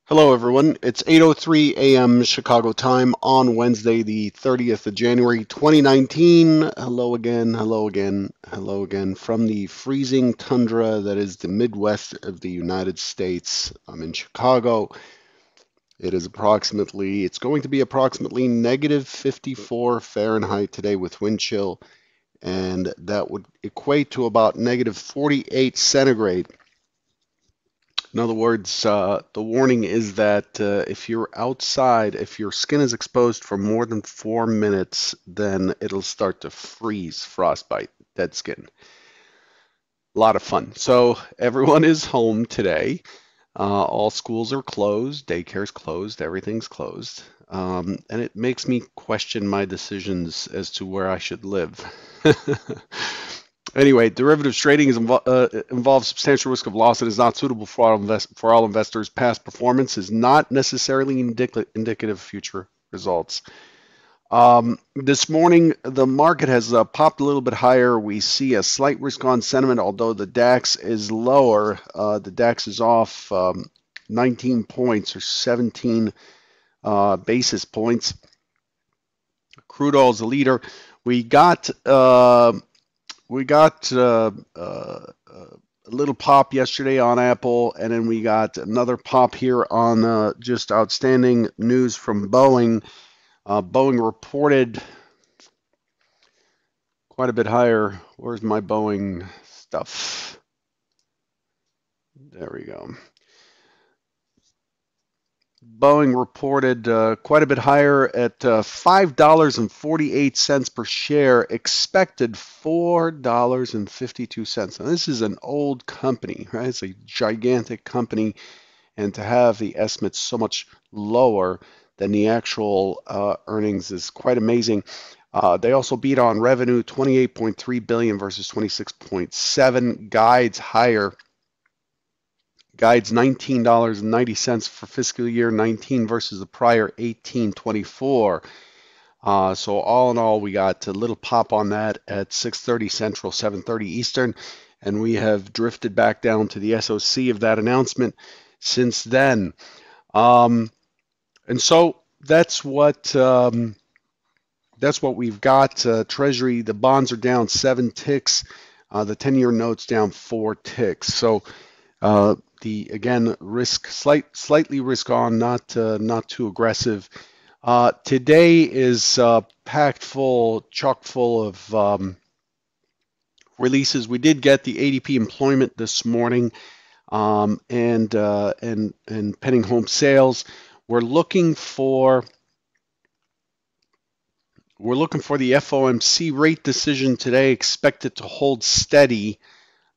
Hello, everyone. It's 8:03 a.m. Chicago time on Wednesday, the 30th of January, 2019. Hello again, hello again, hello again from the freezing tundra that is the Midwest of the United States. I'm in Chicago. It's going to be approximately negative 54 Fahrenheit today with wind chill, and that would equate to about negative 48 centigrade. In other words, the warning is that if you're outside, if your skin is exposed for more than 4 minutes, then it'll start to freeze, frostbite, dead skin. A lot of fun. So everyone is home today. All schools are closed, daycare's closed, everything's closed. And it makes me question my decisions as to where I should live. Anyway, derivatives trading involves substantial risk of loss and is not suitable for all investors. Past performance is not necessarily indicative of future results. This morning, the market has popped a little bit higher. We see a slight risk-on sentiment, although the DAX is lower. The DAX is off 19 points or 17 basis points. Crude oil is the leader. We got a little pop yesterday on Apple, and then we got another pop here on just outstanding news from Boeing. Boeing reported quite a bit higher. Where's my Boeing stuff? There we go. Boeing reported quite a bit higher at $5.48 per share, expected $4.52. Now, this is an old company, right? It's a gigantic company, and to have the estimates so much lower than the actual earnings is quite amazing. They also beat on revenue, 28.3 billion versus 26.7, guides higher. Guides $19.90 for fiscal year 19 versus the prior 18.24. So all in all, we got a little pop on that at 6:30 Central, 7:30 Eastern, and we have drifted back down to the SOC of that announcement since then. And so that's what we've got. Treasury, the bonds are down 7 ticks. The 10-year notes down 4 ticks. So again, slightly risk on, not too aggressive. Today is packed full, chock full of releases. We did get the ADP employment this morning, and pending home sales. We're looking for the FOMC rate decision today. Expected to hold steady.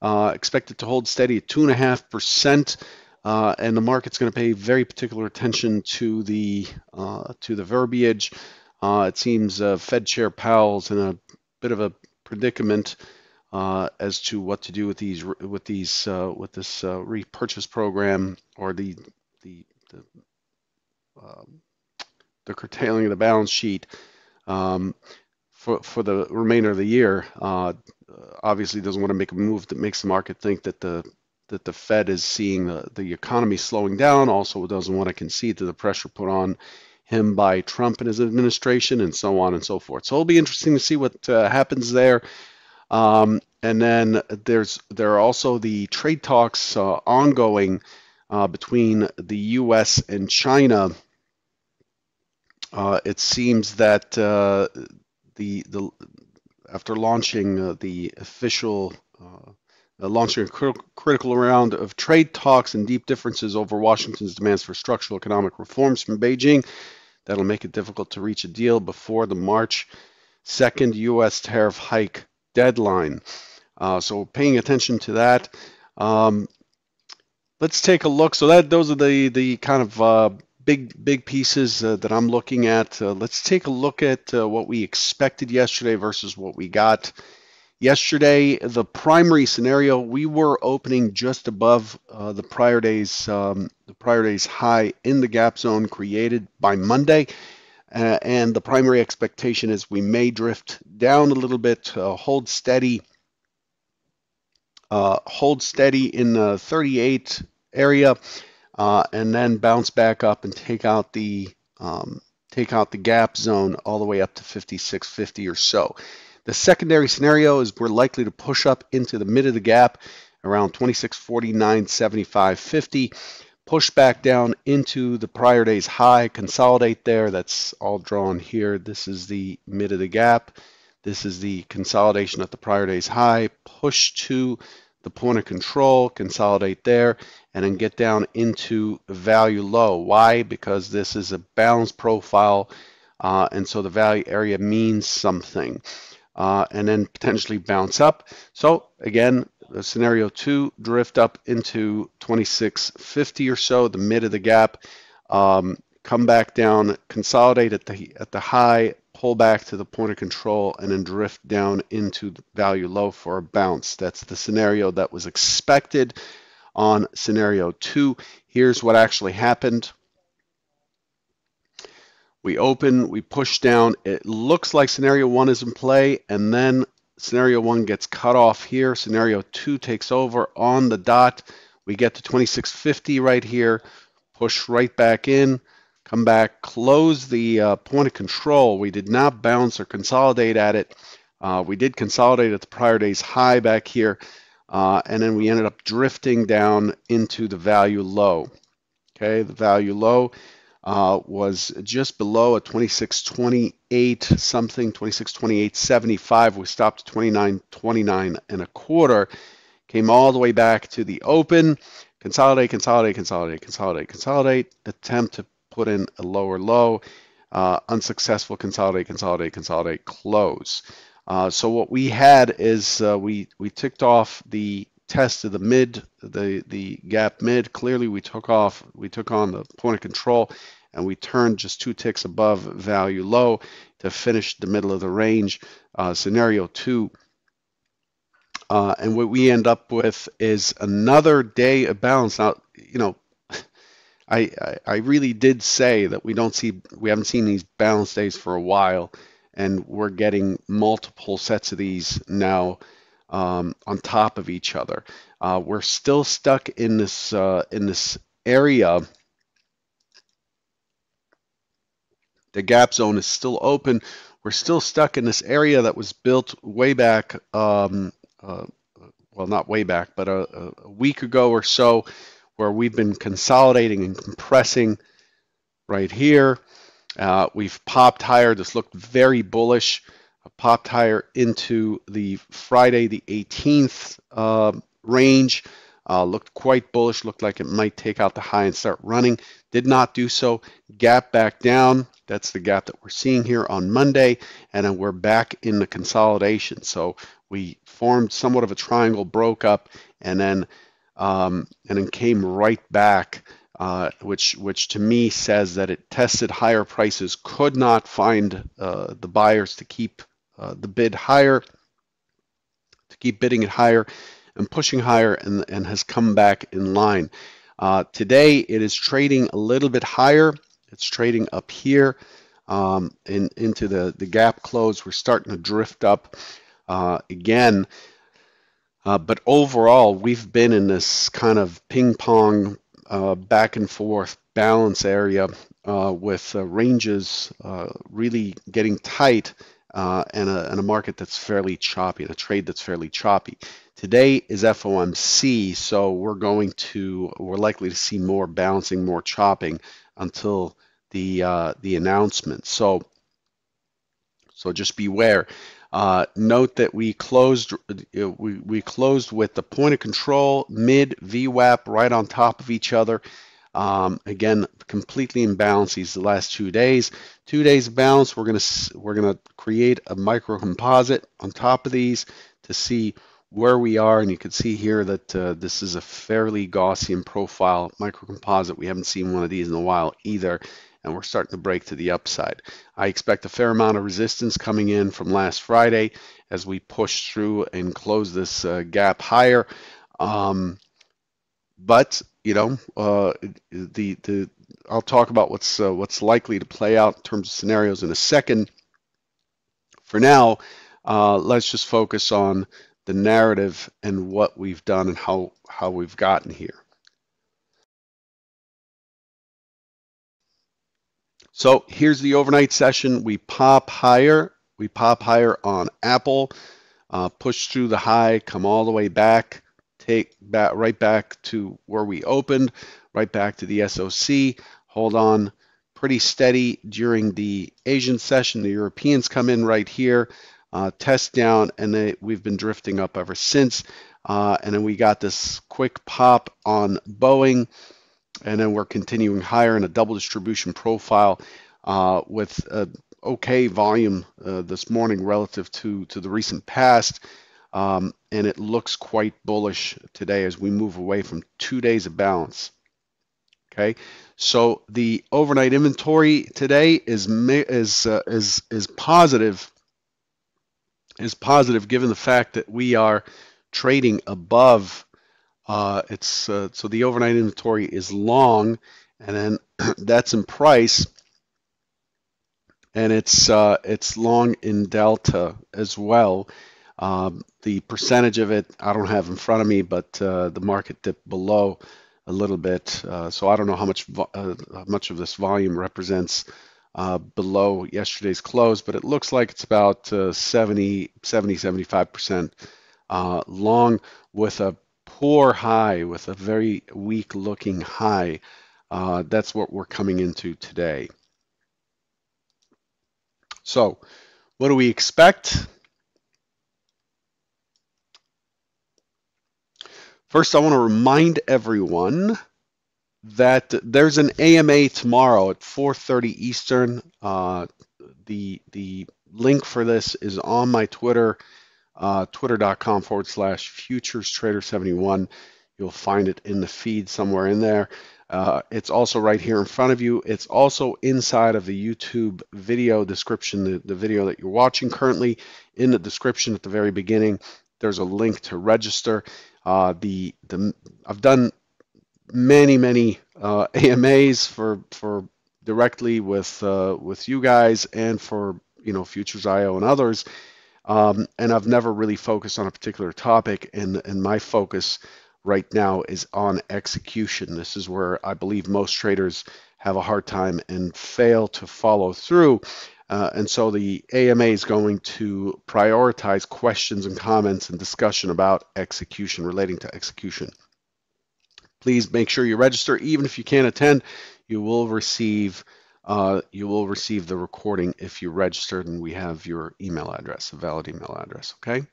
Expected to hold steady at 2.5%, and the market's going to pay very particular attention to the verbiage. It seems Fed Chair Powell's in a bit of a predicament as to what to do with this repurchase program, or the curtailing of the balance sheet for the remainder of the year. Obviously doesn't want to make a move that makes the market think that the Fed is seeing the economy slowing down. Also doesn't want to concede to the pressure put on him by Trump and his administration, and so on and so forth. So it'll be interesting to see what happens there. And then there are also the trade talks ongoing between the U.S. and China. It seems that after launching launching a critical round of trade talks and deep differences over Washington's demands for structural economic reforms from Beijing, that'll make it difficult to reach a deal before the March 2nd U.S. tariff hike deadline. So paying attention to that. Let's take a look. So those are the kind of big pieces that I'm looking at. Let's take a look at what we expected yesterday versus what we got yesterday. The primary scenario, we were opening just above the prior day's high in the gap zone created by Monday, and the primary expectation is we may drift down a little bit, hold steady in the 38 area. and then bounce back up and take out the gap zone all the way up to 56.50 or so. The secondary scenario is we're likely to push up into the mid of the gap around 26.49.75.50, push back down into the prior day's high, consolidate there. That's all drawn here. This is the mid of the gap. This is the consolidation at the prior day's high, push to the point of control, consolidate there, and then get down into value low. Why? Because this is a balanced profile, and so the value area means something, and then potentially bounce up. So again, scenario 2, drift up into 26.50 or so, the mid of the gap, come back down, consolidate at the high, pull back to the point of control, and then drift down into the value low for a bounce. That's the scenario that was expected on scenario 2. Here's what actually happened. We open, we push down. It looks like scenario 1 is in play, and then scenario 1 gets cut off here. Scenario 2 takes over on the dot. We get to 26.50 right here, push right back in, come back, close the point of control. We did not bounce or consolidate at it. We did consolidate at the prior day's high back here, and then we ended up drifting down into the value low. Okay, the value low was just below a 26.28 something, 26.2875. We stopped at 29.29 and a quarter. Came all the way back to the open. Consolidate, consolidate, consolidate, consolidate, consolidate. Attempt to put in a lower low. Unsuccessful. Consolidate, consolidate, consolidate. Close. So what we had is we ticked off the test of the mid, the gap mid. Clearly we took on the point of control, and we turned just 2 ticks above value low to finish the middle of the range. Scenario 2. And what we end up with is another day of balance. Now, you know, I really did say that we haven't seen these balance days for a while, and we're getting multiple sets of these now on top of each other. We're still stuck in this area. The gap zone is still open. We're still stuck in this area that was built way back, well, not way back, but a week ago or so, where we've been consolidating and compressing right here. We've popped higher. This looked very bullish. Popped higher into the Friday the 18th range. Looked quite bullish. Looked like it might take out the high and start running. Did not do so. Gap back down. That's the gap that we're seeing here on Monday. And then we're back in the consolidation. So we formed somewhat of a triangle, broke up, and then came right back, which to me says that it tested higher prices, could not find the buyers to keep the bid higher, to keep bidding it higher and pushing higher, and has come back in line. Today it is trading a little bit higher. It's trading up here into the gap close. We're starting to drift up again. But overall, we've been in this kind of ping pong back and forth balance area with ranges really getting tight, and a market that's fairly choppy, and a trade that's fairly choppy. Today is FOMC, so we're likely to see more bouncing, more chopping until the announcement. So just beware. Note that we closed with the point of control mid VWAP right on top of each other. Again, completely in balance these the last 2 days. 2 days of balance. We're gonna create a micro composite on top of these to see where we are, and you can see here that this is a fairly Gaussian profile micro composite. We haven't seen one of these in a while either, and we're starting to break to the upside. I expect a fair amount of resistance coming in from last Friday as we push through and close this gap higher. But you know, I'll talk about what's likely to play out in terms of scenarios in a second. For now, let's just focus on the narrative and what we've done and how we've gotten here. So here's the overnight session. We pop higher. We pop higher on Apple, push through the high, come all the way back, take back right back to where we opened, right back to the SOC. Hold on pretty steady during the Asian session. The Europeans come in right here, test down, and we've been drifting up ever since. And then we got this quick pop on Boeing, and then we're continuing higher in a double distribution profile with okay volume this morning relative to the recent past. And it looks quite bullish today as we move away from 2 days of balance. Okay, so the overnight inventory today is positive. Is positive given the fact that we are trading above. So the overnight inventory is long, and then that's in price, and it's long in delta as well. The percentage of it I don't have in front of me, but the market dipped below a little bit, so I don't know how much of this volume represents below yesterday's close, but it looks like it's about 75% long, with a poor high, with a very weak looking high. That's what we're coming into today. So what do we expect? First, I want to remind everyone that there's an AMA tomorrow at 4:30 Eastern. The link for this is on my Twitter, twitter.com/futurestrader71. You'll find it in the feed somewhere in there. It's also right here in front of you. It's also inside of the YouTube video description, the video that you're watching currently. In the description at the very beginning, there's a link to register. I've done many AMAs for directly with you guys, and for Futures.io and others, and I've never really focused on a particular topic, and my focus right now is on execution. This is where I believe most traders have a hard time and fail to follow through. And so the AMA is going to prioritize questions and comments and discussion about execution, relating to execution. Please make sure you register. Even if you can't attend, you will receive the recording if you registered, and we have your email address, a valid email address. Okay.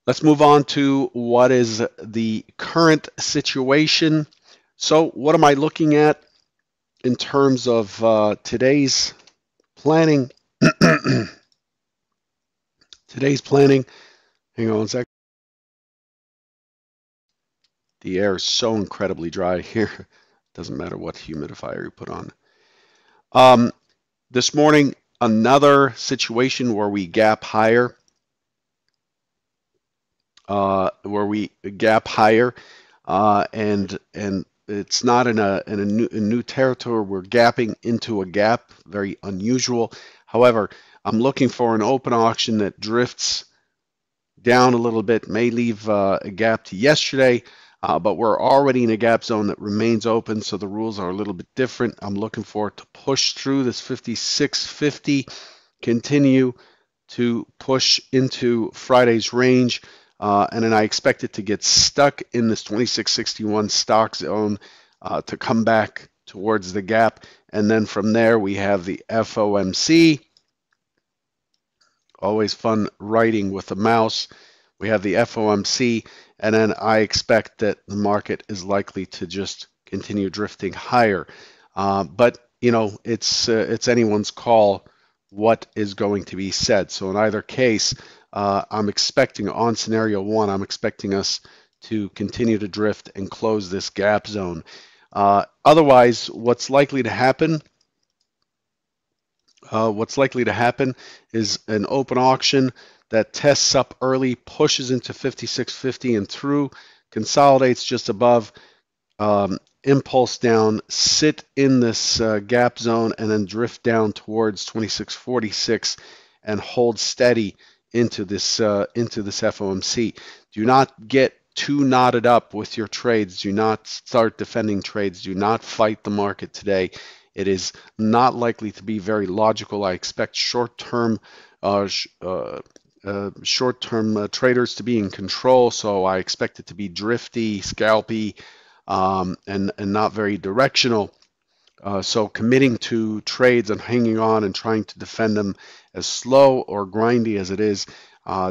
Let's move on to what is the current situation. So what am I looking at in terms of today's planning? Today's planning. Hang on a sec. The air is so incredibly dry here. Doesn't matter what humidifier you put on. This morning, another situation where we gap higher. And it's not in a new territory. We're gapping into a gap, very unusual. However, I'm looking for an open auction that drifts down a little bit, may leave a gap to yesterday, but we're already in a gap zone that remains open, so the rules are a little bit different. I'm looking for it to push through this 5650, continue to push into Friday's range, and then I expect it to get stuck in this 2661 stock zone to come back towards the gap. And then from there, we have the FOMC. Always fun writing with the mouse. We have the FOMC, and then I expect that the market is likely to just continue drifting higher. But it's anyone's call what is going to be said. So in either case, I'm expecting, on scenario one, I'm expecting us to continue to drift and close this gap zone. Otherwise, what's likely to happen is an open auction that tests up early, pushes into 5650 and through, consolidates just above, impulse down, sit in this gap zone, and then drift down towards 2646 and hold steady into this FOMC. Do not get too knotted up with your trades. Do not start defending trades. Do not fight the market today. It is not likely to be very logical. I expect uh, sh short-term traders to be in control, so I expect it to be drifty, scalpy, and not very directional. So committing to trades and hanging on and trying to defend them as slow or grindy as it is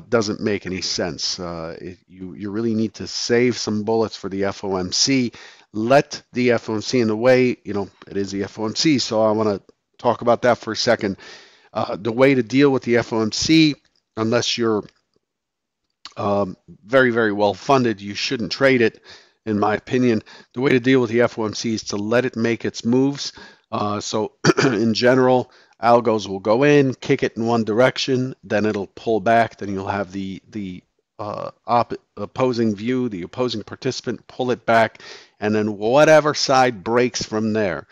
doesn't make any sense. You really need to save some bullets for the FOMC. Let the FOMC in the way, it is the FOMC, so I want to talk about that for a second. The way to deal with the FOMC, unless you're very, very well funded, you shouldn't trade it, in my opinion. The way to deal with the FOMC is to let it make its moves. So in general, algos will go in, kick it in one direction, then it'll pull back. Then you'll have the opposing view, the opposing participant pull it back, and then whatever side breaks from there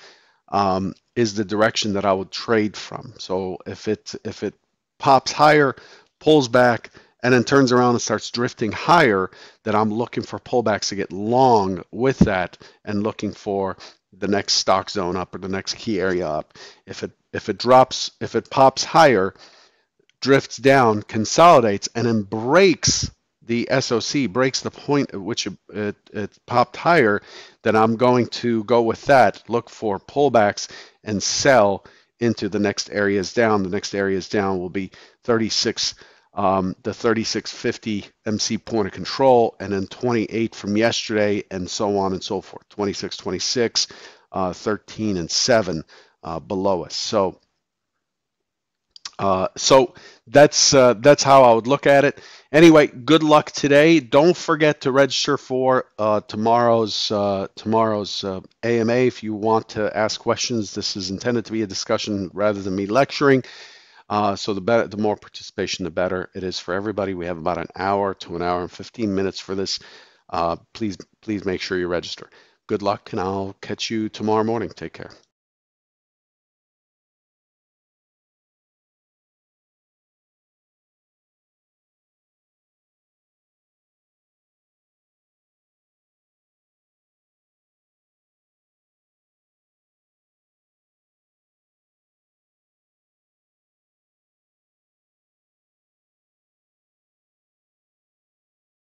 is the direction that I would trade from. So if it pops higher, pulls back, and then turns around and starts drifting higher, then I'm looking for pullbacks to get long with that and looking for the next stock zone up or the next key area up. If it pops higher, drifts down, consolidates, and then breaks the SOC, breaks the point at which it popped higher, then I'm going to go with that, look for pullbacks, and sell into the next areas down. The next areas down will be 36, the 3650 MC point of control, and then 28 from yesterday, and so on and so forth. 26, 26, 13, and 7 below us. So that's how I would look at it. Anyway, good luck today. Don't forget to register for tomorrow's AMA if you want to ask questions. This is intended to be a discussion rather than me lecturing. So the more participation, the better it is for everybody. We have about an hour to an hour and 15 minutes for this. Please make sure you register. Good luck, and I'll catch you tomorrow morning. Take care.